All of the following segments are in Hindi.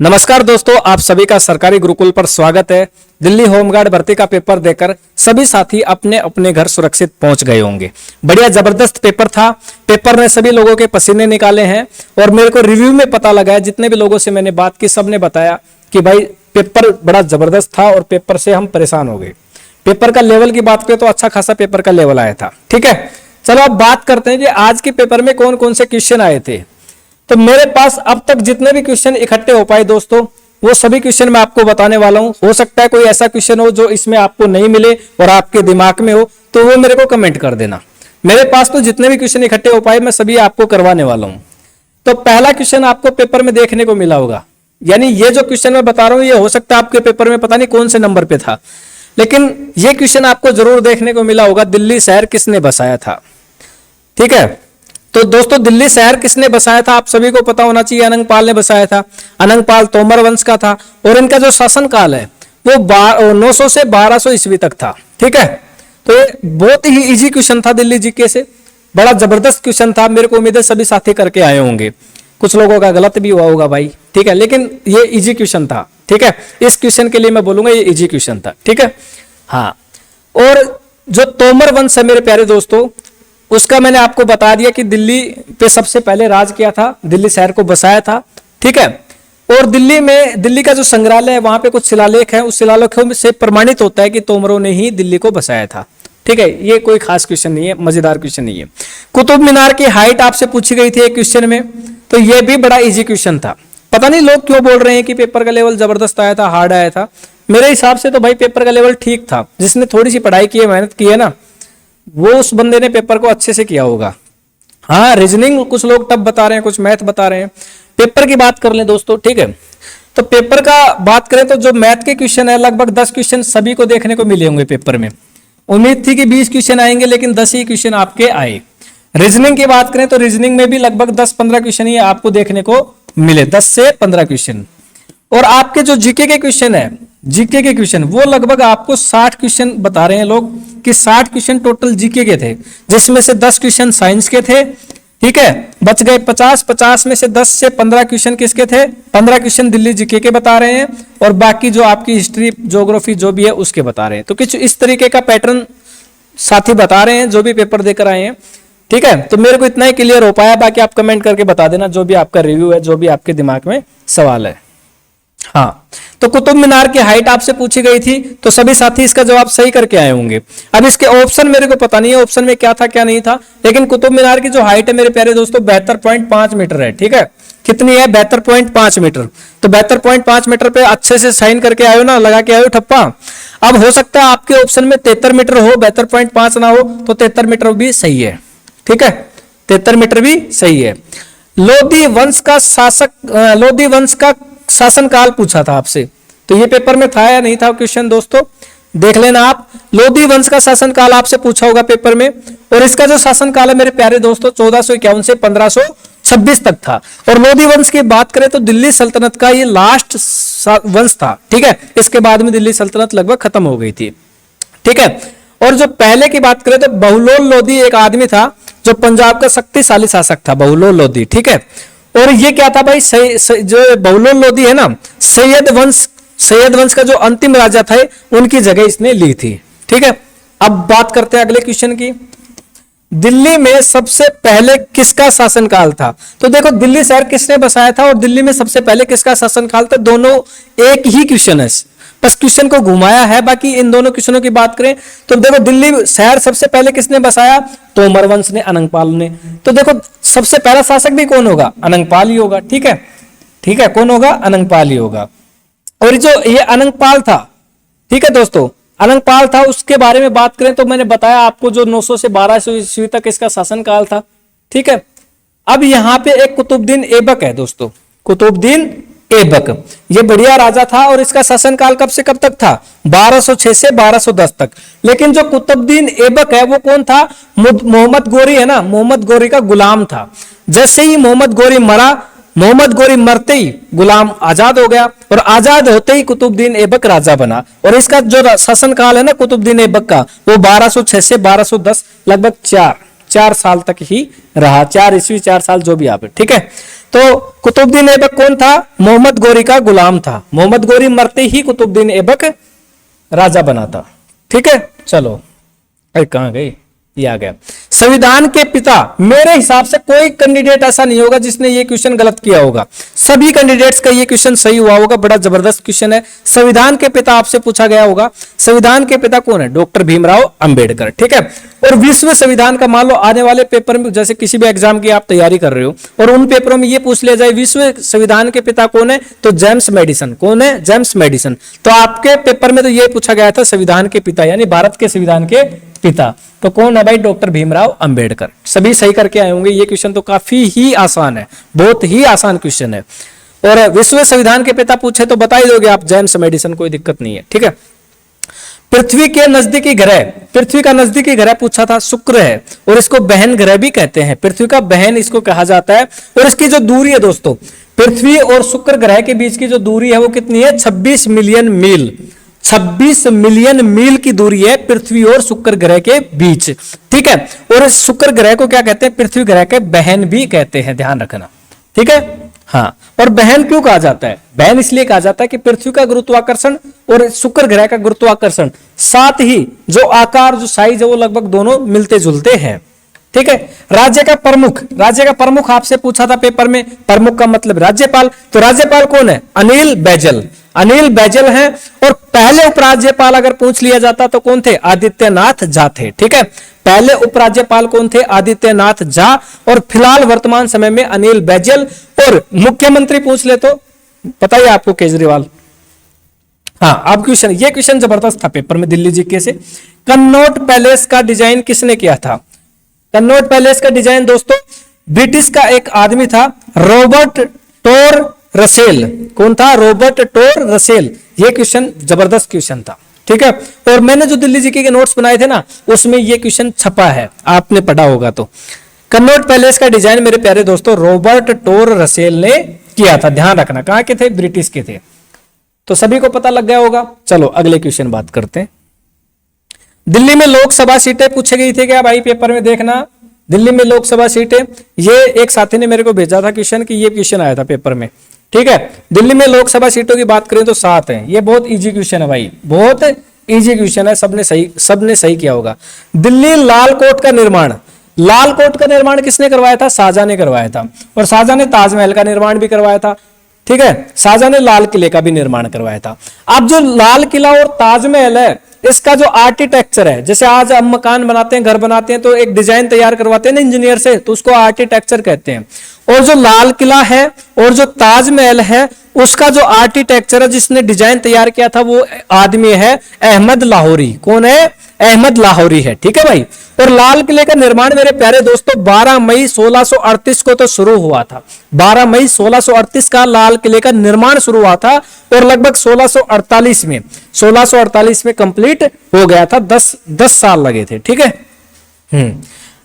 नमस्कार दोस्तों, आप सभी का सरकारी गुरुकुल पर स्वागत है। दिल्ली होमगार्ड भर्ती का पेपर देकर सभी साथी अपने अपने घर सुरक्षित पहुंच गए होंगे। बढ़िया जबरदस्त पेपर था। पेपर ने सभी लोगों के पसीने निकाले हैं और मेरे को रिव्यू में पता लगा है, जितने भी लोगों से मैंने बात की सबने बताया कि भाई पेपर बड़ा जबरदस्त था और पेपर से हम परेशान हो गए। पेपर का लेवल की बात करें तो अच्छा खासा पेपर का लेवल आया था। ठीक है, चलो अब बात करते हैं कि आज के पेपर में कौन कौन से क्वेश्चन आए थे। तो मेरे पास अब तक जितने भी क्वेश्चन इकट्ठे हो पाए दोस्तों, वो सभी क्वेश्चन मैं आपको बताने वाला हूं। हो सकता है कोई ऐसा क्वेश्चन हो जो इसमें आपको नहीं मिले और आपके दिमाग में हो, तो वो मेरे को कमेंट कर देना। मेरे पास तो जितने भी क्वेश्चन इकट्ठे हो पाए मैं सभी आपको करवाने वाला हूं। तो पहला क्वेश्चन आपको पेपर में देखने को मिला होगा, यानी ये जो क्वेश्चन मैं बता रहा हूं ये हो सकता है आपके पेपर में पता नहीं कौन से नंबर पे था, लेकिन ये क्वेश्चन आपको जरूर देखने को मिला होगा। दिल्ली शहर किसने बसाया था? ठीक है, तो दोस्तों दिल्ली शहर किसने बसाया था आप सभी को पता होना चाहिए। अनंगपाल ने बसाया था। अनंगपाल तोमर वंश का था और इनका जो शासन काल है वो 900 से 1200 ईस्वी तक था। ठीक है, तो ये बहुत ही इजी क्वेश्चन था दिल्ली जीके से, बड़ा जबरदस्त क्वेश्चन था। मेरे को उम्मीद है सभी साथी करके आए होंगे। कुछ लोगों का गलत भी हुआ होगा भाई, ठीक है, लेकिन ये इजी क्वेश्चन था। ठीक है, इस क्वेश्चन के लिए मैं बोलूंगा ये इजी क्वेश्चन था। ठीक है, हाँ, और जो तोमर वंश है मेरे प्यारे दोस्तों, उसका मैंने आपको बता दिया कि दिल्ली पे सबसे पहले राज किया था, दिल्ली शहर को बसाया था। ठीक है, और दिल्ली में दिल्ली का जो संग्रहालय है वहां पे कुछ शिलालेख है, उस शिलालेखों से प्रमाणित होता है कि तोमरों ने ही दिल्ली को बसाया था। ठीक है, ये कोई खास क्वेश्चन नहीं है, मजेदार क्वेश्चन नहीं है। कुतुब मीनार की हाइट आपसे पूछी गई थी एक क्वेश्चन में, तो ये भी बड़ा इजी क्वेश्चन था। पता नहीं लोग क्यों बोल रहे हैं कि पेपर का लेवल जबरदस्त आया था, हार्ड आया था। मेरे हिसाब से तो भाई पेपर का लेवल ठीक था। जिसने थोड़ी सी पढ़ाई की है, मेहनत की है ना, वो उस बंदे ने पेपर को अच्छे से किया होगा। हाँ, रीजनिंग कुछ लोग टफ बता रहे हैं, कुछ मैथ बता रहे हैं। पेपर की बात कर लें दोस्तों, ठीक है, तो पेपर का बात करें तो जो मैथ के क्वेश्चन है लगभग 10 क्वेश्चन सभी को देखने को मिले होंगे पेपर में। उम्मीद थी कि 20 क्वेश्चन आएंगे, लेकिन 10 ही क्वेश्चन आपके आए। रीजनिंग की बात करें तो रीजनिंग में भी लगभग 10-15 क्वेश्चन ही आपको देखने को मिले, 10 से 15 क्वेश्चन। और आपके जो जीके के क्वेश्चन है, जीके के क्वेश्चन वो लगभग आपको 60 क्वेश्चन बता रहे हैं लोग कि 60 क्वेश्चन टोटल जीके के थे, जिसमें से 10 क्वेश्चन साइंस के थे। ठीक है, बच गए 50 में से 10 से 15 क्वेश्चन किसके थे? 15 क्वेश्चन दिल्ली जीके के बता रहे हैं और बाकी जो आपकी हिस्ट्री ज्योग्राफी जो भी है उसके बता रहे हैं। तो कुछ इस तरीके का पैटर्न साथी बता रहे हैं जो भी पेपर देकर आए हैं। ठीक है, तो मेरे को इतना ही क्लियर हो पाया, बाकी आप कमेंट करके बता देना जो भी आपका रिव्यू है, जो भी आपके दिमाग में सवाल है। हाँ, तो कुतुब मीनार की हाइट आपसे पूछी गई थी, तो सभी साथी इसका जवाब सही करके आए होंगे। अब इसके ऑप्शन मेरे को पता नहीं है ऑप्शन में क्या था क्या नहीं था, लेकिन कुतुब मीनार की जो हाइट है मेरे प्यारे दोस्तों 72.5 मीटर है। ठीक है, कितनी है? 72.5 मीटर। तो 72.5 मीटर पे अच्छे से साइन करके आयो ना, लगा के आयो ठप्पा। अब हो सकता है आपके ऑप्शन में 73 मीटर हो, 72.5 ना हो, तो 73 मीटर भी सही है। ठीक है, 73 मीटर भी सही है। लोधी वंश का लोधी वंश का शासनकाल पूछा था आपसे, तो ये पेपर में था या नहीं था क्वेश्चन दोस्तों, देख लेना आप। लोधी वंश का शासनकाल आपसे पूछा होगा पेपर में, और इसका जो शासनकाल है मेरे प्यारे दोस्तों 1451 से 1526 तक था। और लोधी वंश की बात करें तो दिल्ली सल्तनत का ये लास्ट वंश था। ठीक है, इसके बाद में दिल्ली सल्तनत लगभग खत्म हो गई थी। ठीक है, और जो पहले की बात करें तो बहुलोल लोधी एक आदमी था जो पंजाब का शक्तिशाली शासक था, बहुलोल लोधी। ठीक है, और ये क्या था भाई, जो बहुलोल लोधी है ना, सैयद वंश का जो अंतिम राजा थे उनकी जगह इसने ली थी। ठीक है, अब बात करते हैं अगले क्वेश्चन की। दिल्ली में सबसे पहले किसका शासनकाल था? तो देखो दिल्ली शहर किसने बसाया था और दिल्ली में सबसे पहले किसका शासनकाल था, दोनों एक ही क्वेश्चन है, बस क्वेश्चन को घुमाया है। बाकी इन दोनों क्वेश्चनों की बात करें तो देखो दिल्ली शहर सबसे पहले किसने बसाया? तोमर वंश ने, अनंगपाल ने। तो देखो सबसे पहला शासक भी कौन होगा? अनंगपाल ही होगा। ठीक है, ठीक है, कौन होगा? अनंगपाल ही होगा। और जो ये अनंगपाल था, ठीक है दोस्तों, अनंगपाल था, उसके बारे में बात करें तो मैंने बताया आपको जो 900 से 1200 ईस्वी तक इसका शासनकाल था। ठीक है, अब यहां पे एक कुतुबुद्दीन ऐबक है दोस्तों, कुतुबुद्दीन ऐबक, ये बढ़िया राजा था और इसका शासनकाल कब से कब तक था? 1206 से 1210 तक। लेकिन जो कुतुबुद्दीन ऐबक है वो कौन था? मोहम्मद गोरी है ना, मोहम्मद गोरी का गुलाम था। जैसे ही मोहम्मद गोरी मरा, मोहम्मद गोरी मरते ही गुलाम आजाद हो गया और आजाद होते ही कुतुबुद्दीन ऐबक राजा बना। और इसका जो शासनकाल है ना कुतुबुद्दीन ऐबक का, वो 1206 से 1210 लगभग 4 साल तक ही रहा, 4 ईस्वी 4 साल जो भी आप, ठीक है। तो कुतुबुद्दीन ऐबक कौन था? मोहम्मद गोरी का गुलाम था। मोहम्मद गोरी मरते ही कुतुबुद्दीन ऐबक राजा बना था, ठीक है। चलो, अरे कहां गई, ये आ गया। संविधान के पिता, मेरे हिसाब से कोई कैंडिडेट ऐसा नहीं होगा जिसने ये क्वेश्चन गलत किया होगा, सभी कैंडिडेट्स का ये क्वेश्चन सही हुआ होगा। बड़ा जबरदस्त क्वेश्चन है। संविधान के पिता आपसे पूछा गया होगा। संविधान के पिता कौन है? डॉक्टर भीमराव अंबेडकर, ठीक है। और विश्व संविधान का, मान लो आने वाले पेपर में, जैसे किसी भी एग्जाम की आप तैयारी कर रहे हो और उन पेपरों में ये पूछ लिया जाए विश्व संविधान के पिता कौन है, तो जेम्स मेडिसन। कौन है? James Madison. तो आपके पेपर में तो ये पूछा गया था संविधान के पिता, यानी भारत के संविधान के पिता, तो कौन है भाई? डॉक्टर भीमराव अंबेडकर। सभी सही करके आए होंगे। ये क्वेश्चन तो काफी ही आसान है, बहुत ही आसान क्वेश्चन है। और विश्व संविधान के पिता पूछे तो बता ही दोगे आप, जेम्स मेडिसन, कोई दिक्कत नहीं है, ठीक है। पृथ्वी के नजदीकी ग्रह, पृथ्वी का नजदीकी ग्रह पूछा था, शुक्र है, और इसको बहन ग्रह भी कहते हैं। पृथ्वी का बहन इसको कहा जाता है। और इसकी जो दूरी है दोस्तों, पृथ्वी और शुक्र ग्रह के बीच की जो दूरी है वो कितनी है? 26 मिलियन मील। 26 मिलियन मील की दूरी है पृथ्वी और शुक्र ग्रह के बीच, ठीक है। और इस शुक्र ग्रह को क्या कहते हैं? पृथ्वी ग्रह के बहन भी कहते हैं, ध्यान रखना, ठीक है। हाँ, और बहन क्यों कहा जाता है? बहन इसलिए कहा जाता है कि पृथ्वी का गुरुत्वाकर्षण और शुक्र ग्रह का गुरुत्वाकर्षण, साथ ही जो आकार, जो साइज है, वो लगभग दोनों मिलते जुलते हैं, ठीक है। राज्य का प्रमुख, राज्य का प्रमुख आपसे पूछा था पेपर में। प्रमुख का मतलब राज्यपाल। तो राज्यपाल कौन है? अनिल बैजल। अनिल बैजल हैं। और पहले उपराज्यपाल अगर पूछ लिया जाता तो कौन थे? आदित्यनाथ झा थे, ठीक है। पहले उपराज्यपाल कौन थे? आदित्यनाथ झा। और फिलहाल वर्तमान समय में अनिल बैजल। और मुख्यमंत्री पूछ ले तो पता ही आपको, केजरीवाल। हाँ, अब क्वेश्चन, ये क्वेश्चन जबरदस्त था पेपर में, दिल्ली जीके से। कन्नॉट पैलेस का डिजाइन किसने किया था? कन्नॉट पैलेस का डिजाइन दोस्तों ब्रिटिश का एक आदमी था, रॉबर्ट टोर रसेल। कौन था? रॉबर्ट टोर रसेल। ये क्वेश्चन जबरदस्त क्वेश्चन था, ठीक है। और मैंने जो दिल्ली जीके के नोट्स बनाए थे ना, उसमें ये क्वेश्चन छपा है, आपने पढ़ा होगा। तो कन्नॉट पैलेस का डिजाइन मेरे प्यारे दोस्तों रॉबर्ट टोर रसेल ने किया था। ध्यान रखना, कहां के थे? ब्रिटिश के थे। तो सभी को पता लग गया होगा। चलो अगले क्वेश्चन बात करते हैं। दिल्ली में लोकसभा सीटें पूछी गई थी क्या भाई? पेपर में देखना, दिल्ली में लोकसभा सीटें, ये एक साथी ने मेरे को भेजा था क्वेश्चन कि ये क्वेश्चन आया था पेपर में, ठीक है। दिल्ली में लोकसभा सीटों की बात करें तो 7 है। ये बहुत इजी क्वेश्चन है भाई, बहुत इजी क्वेश्चन है, सबने सही किया होगा। दिल्ली लाल कोट का निर्माण, लाल कोट का निर्माण किसने करवाया था? शाहजहां ने करवाया था। और शाहजहां ने ताजमहल का निर्माण भी करवाया था, ठीक है। शाहजहां ने लाल किले का भी निर्माण करवाया था। अब जो लाल किला और ताजमहल है, इसका जो आर्किटेक्चर है, जैसे आज हम मकान बनाते हैं, घर बनाते हैं, तो एक डिजाइन तैयार करवाते हैं ना इंजीनियर से, तो उसको आर्किटेक्चर कहते हैं। और जो लाल किला है और जो ताजमहल है, उसका जो आर्किटेक्चर है, जिसने डिजाइन तैयार किया था, वो आदमी है अहमद लाहौरी। कौन है? अहमद लाहौरी है, ठीक है भाई। और लाल किले का निर्माण मेरे प्यारे दोस्तों 12 मई 1638 को तो शुरू हुआ था। 12 मई 1638 का लाल किले का निर्माण शुरू हुआ था और लगभग 1648 में कंप्लीट हो गया था। 10 साल लगे थे, ठीक है।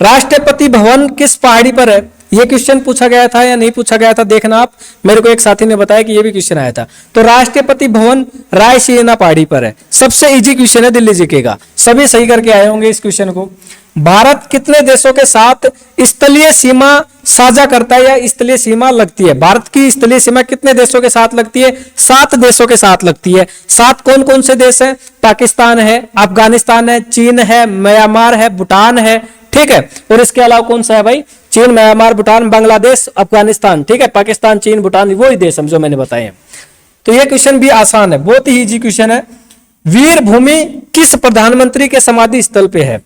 राष्ट्रपति भवन किस पहाड़ी पर है? ये क्वेश्चन पूछा गया था या नहीं पूछा गया था, देखना आप। मेरे को एक साथी ने बताया कि ये भी क्वेश्चन आया था। तो राष्ट्रपति भवन रायसीना पहाड़ी पर है। सबसे इजी क्वेश्चन है दिल्ली जीके का, सभी सही करके आए होंगे इस क्वेश्चन को। भारत कितने देशों के साथ स्थलीय सीमा साझा करता है या स्थलीय सीमा लगती है? भारत की स्थलीय सीमा कितने देशों के साथ लगती है? 7 देशों के साथ लगती है। 7 कौन कौन से देश हैं? पाकिस्तान है, अफगानिस्तान है, चीन है, म्यांमार है, भूटान है, ठीक है। और इसके अलावा कौन सा है भाई? चीन, म्यांमार, भूटान, बांग्लादेश, अफगानिस्तान, ठीक है। पाकिस्तान, चीन, भूटान, वही देश जो मैंने बताए हैं। तो ये क्वेश्चन भी आसान है, बहुत ही इजी क्वेश्चन है। वीर भूमि किस प्रधानमंत्री के समाधि स्थल पे है?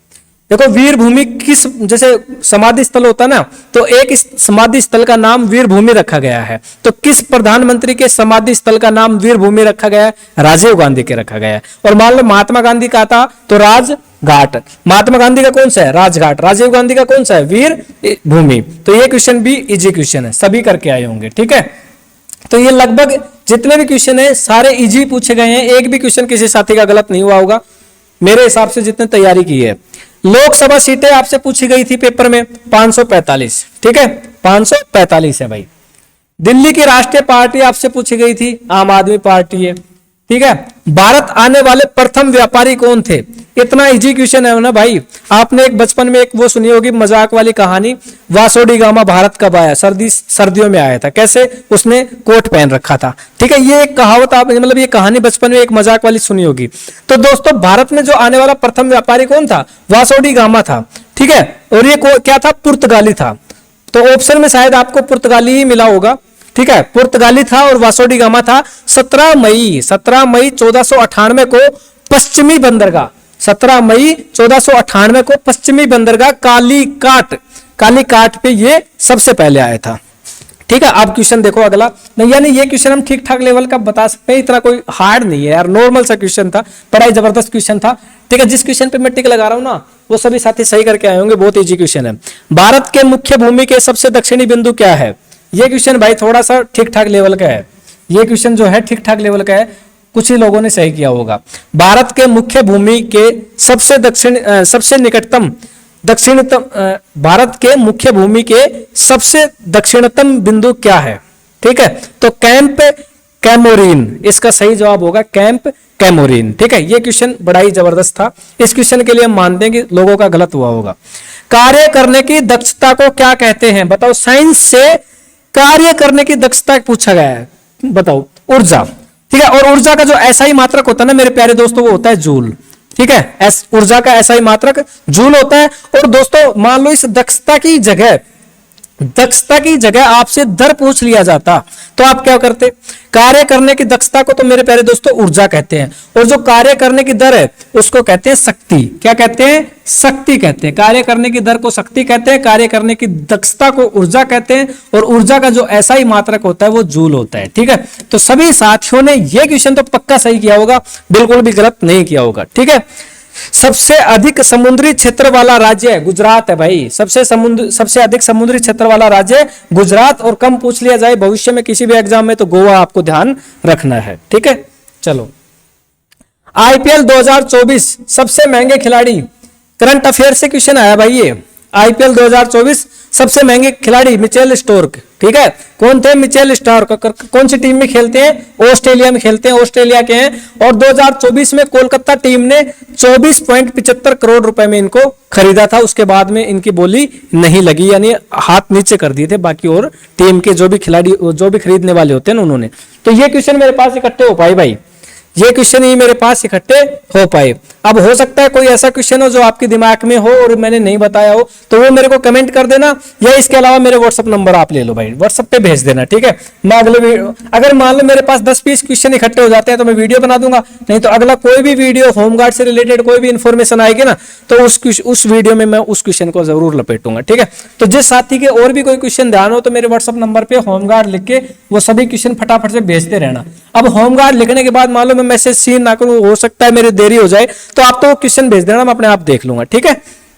देखो वीर भूमि किस, जैसे समाधि स्थल होता है ना, तो एक इस समाधि स्थल का नाम वीर भूमि रखा गया है। तो किस प्रधानमंत्री के समाधि स्थल का नाम वीर भूमि रखा गया है? राजीव गांधी के रखा गया है। और मान लो महात्मा गांधी का था तो राजघाट। महात्मा गांधी का कौन सा है? राजघाट। राजीव गांधी का कौन सा है? वीर भूमि। तो ये क्वेश्चन भी इजी क्वेश्चन है, सभी करके आए होंगे, ठीक है। तो ये लगभग जितने भी क्वेश्चन है सारे इजी पूछे गए हैं, एक भी क्वेश्चन किसी साथी का गलत नहीं हुआ होगा मेरे हिसाब से जितने तैयारी की है। लोकसभा सीटें आपसे पूछी गई थी पेपर में 545, ठीक है, 545 है भाई। दिल्ली की राष्ट्रीय पार्टी आपसे पूछी गई थी, आम आदमी पार्टी है। ठीक है, भारत आने वाले प्रथम व्यापारी कौन थे? इतना इजी क्वेश्चन है ना भाई। आपने एक बचपन में एक वो सुनी होगी मजाक वाली कहानी, वासो डी गामा भारत कब आया? सर्दियों में आया था। कैसे? उसने कोट पहन रखा था। ठीक है, ये एक कहावत आप मतलब ये कहानी बचपन में एक मजाक वाली सुनी होगी। तो दोस्तों भारत में जो आने वाला प्रथम व्यापारी कौन था? वासो डी गामा था। ठीक है, और ये क्या था? पुर्तगाली था। तो ऑप्शन में शायद आपको पुर्तगाली ही मिला होगा। ठीक है, पुर्तगाली था और वासो डी गामा था। 17 मई 1498 को पश्चिमी बंदरगाह 17 मई 1498 को पश्चिमी बंदरगाह कालीकाट पे ये सबसे पहले आया था। ठीक है, आप क्वेश्चन देखो अगला। नहीं यानी ये क्वेश्चन हम ठीक ठाक लेवल का बता सकते हैं, इतना कोई हार्ड नहीं है यार, नॉर्मल सा क्वेश्चन था, बड़ा ही जबरदस्त क्वेश्चन था। ठीक है, जिस क्वेश्चन पे मैं टिक लगा रहा हूं ना वो सभी साथी सही करके आए होंगे, बहुत इजी क्वेश्चन है। भारत के मुख्य भूमि के सबसे दक्षिणी बिंदु क्या है? ये क्वेश्चन भाई थोड़ा सा ठीक ठाक लेवल का है। ये क्वेश्चन जो है ठीक ठाक लेवल का है, कुछ ही लोगों ने सही किया होगा। भारत के मुख्य भूमि के सबसे निकटतम दक्षिणतम भारत के मुख्य भूमि के सबसे दक्षिणतम बिंदु क्या है? ठीक है, तो कैंप कैमोरीन इसका सही जवाब होगा, कैंप कैमोरीन। ठीक है, ये क्वेश्चन बड़ा ही जबरदस्त था। इस क्वेश्चन के लिए हम मानते हैं कि लोगों का गलत हुआ होगा। कार्य करने की दक्षता को क्या कहते हैं? बताओ, साइंस से कार्य करने की दक्षता पूछा गया है, बताओ। ऊर्जा। ठीक है, और ऊर्जा का जो एसआई मात्रक होता है ना मेरे प्यारे दोस्तों, वो होता है जूल। ठीक है, ऊर्जा का एसआई मात्रक जूल होता है। और दोस्तों मान लो इस दक्षता की जगह आपसे दर पूछ लिया जाता तो आप क्या करते? कार्य करने की दक्षता को तो मेरे प्यारे दोस्तों ऊर्जा कहते हैं, और जो कार्य करने की दर है उसको कहते हैं शक्ति। क्या कहते हैं? शक्ति कहते हैं। कार्य करने की दर को शक्ति कहते हैं, कार्य करने की दक्षता को ऊर्जा कहते हैं, और ऊर्जा का जो ऐसा ही मात्रक होता है वो जूल होता है। ठीक है, तो सभी साथियों ने ये क्वेश्चन तो पक्का सही किया होगा, बिल्कुल भी गलत नहीं किया होगा। ठीक है, सबसे अधिक समुद्री क्षेत्र वाला राज्य गुजरात है भाई। सबसे अधिक समुद्री क्षेत्र वाला राज्य गुजरात, और कम पूछ लिया जाए भविष्य में किसी भी एग्जाम में तो गोवा आपको ध्यान रखना है। ठीक है, चलो आईपीएल 2024 सबसे महंगे खिलाड़ी, करंट अफेयर से क्वेश्चन आया भाई। ये आईपीएल 2024 सबसे महंगे खिलाड़ी मिचेल स्टार्क। ठीक है, कौन थे? Mitchell Starc. कौन सी टीम में खेलते हैं? ऑस्ट्रेलिया में खेलते हैं, ऑस्ट्रेलिया के हैं। और 2024 में कोलकाता टीम ने 24.75 करोड़ रुपए में इनको खरीदा था। उसके बाद में इनकी बोली नहीं लगी, यानी हाथ नीचे कर दिए थे बाकी और टीम के जो भी खिलाड़ी जो भी खरीदने वाले होते हैं ना उन्होंने। तो ये क्वेश्चन मेरे पास इकट्ठे हो पाए भाई, ये क्वेश्चन ही मेरे पास इकट्ठे हो पाए। अब हो सकता है कोई ऐसा क्वेश्चन हो जो आपके दिमाग में हो और मैंने नहीं बताया हो, तो वो मेरे को कमेंट कर देना, या इसके अलावा मेरे व्हाट्सएप नंबर आप ले लो भाई, व्हाट्सएप पे भेज देना। ठीक है, मैं अगले अगर मान लो मेरे पास 10-20 क्वेश्चन इकट्ठे हो जाते हैं तो मैं वीडियो बना दूंगा, नहीं तो अगला कोई भी वीडियो होमगार्ड से रिलेटेड कोई भी इंफॉर्मेशन आएगी ना तो उस वीडियो में मैं उस क्वेश्चन को जरूर लपेटूंगा। ठीक है, तो जिस साथी के और भी कोई क्वेश्चन ध्यान हो तो मेरे व्हाट्सएप नंबर पे होमगार्ड लिख के वो सभी क्वेश्चन फटाफट से भेजते रहना। अब होमगार्ड लिखने के बाद मान लो मैं मैसेज सीन ना करूं, हो सकता है मेरी देरी हो जाए, तो आप तो क्वेश्चन भेज देना, मैं अपने आप देख लूंगा। ठीक है,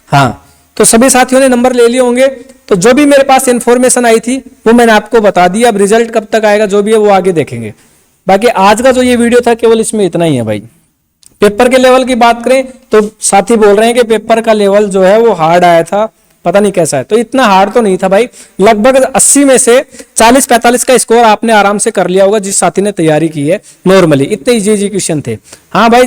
हाँ, तो सभी साथियों ने नंबर ले लिए होंगे। तो जो भी मेरे पास इंफॉर्मेशन आई थी वो मैंने आपको बता दी। अब रिजल्ट कब तक आएगा जो भी है वो आगे देखेंगे। बाकी आज का जो ये वीडियो था केवल इसमें इतना ही है भाई। पेपर के लेवल की बात करें तो साथी बोल रहे हैं कि पेपर का लेवल जो है वो हार्ड आया था, पता नहीं कैसा है। तो इतना हार्ड तो नहीं था भाई, लगभग 80 में से 40-45 का स्कोर आपने आराम से कर लिया होगा जिस साथी ने तैयारी की है नॉर्मली। इतने इजी क्वेश्चन थे। हाँ भाई,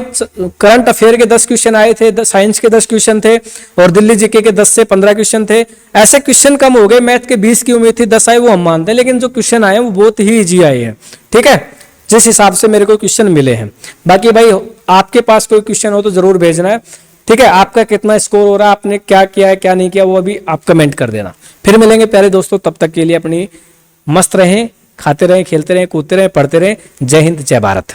करंट अफेयर के 10 क्वेश्चन आए थे, साइंस के 10 क्वेश्चन थे, और दिल्ली जीके के 10 से 15 क्वेश्चन थे। ऐसे क्वेश्चन कम हो गए, मैथ के 20 की उम्मीद थी, 10 आए वो हम मानते हैं, लेकिन जो क्वेश्चन आए वो बहुत ही ईजी आए हैं। ठीक है, जिस हिसाब से मेरे को क्वेश्चन मिले हैं। बाकी भाई आपके पास कोई क्वेश्चन हो तो जरूर भेजना है। ठीक है, आपका कितना स्कोर हो रहा है, आपने क्या किया है क्या नहीं किया, वो अभी आप कमेंट कर देना। फिर मिलेंगे प्यारे दोस्तों, तब तक के लिए अपनी मस्त रहें, खाते रहें, खेलते रहें, कूदते रहें, पढ़ते रहें। जय हिंद, जय भारत।